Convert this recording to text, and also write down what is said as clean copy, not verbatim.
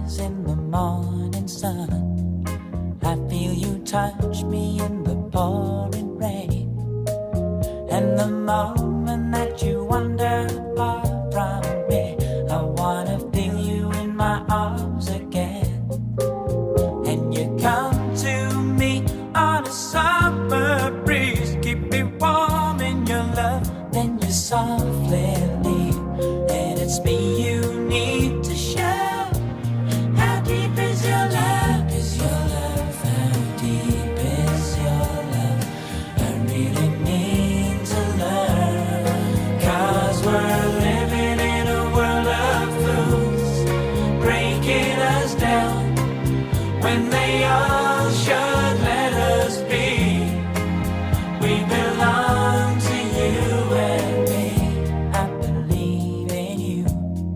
rise in the morning sun. I feel you touch me in the pouring rain. And the moment that you wander far from me, I wanna feel you in my arms again. And you come to me on a summer breeze, keep me warm in your love, then you softly leave. And it's me you need to show. How deep is your love? Is your love? How deep is your love? I really need to learn. 'Cause we're living in a world of fools, breaking us down when they are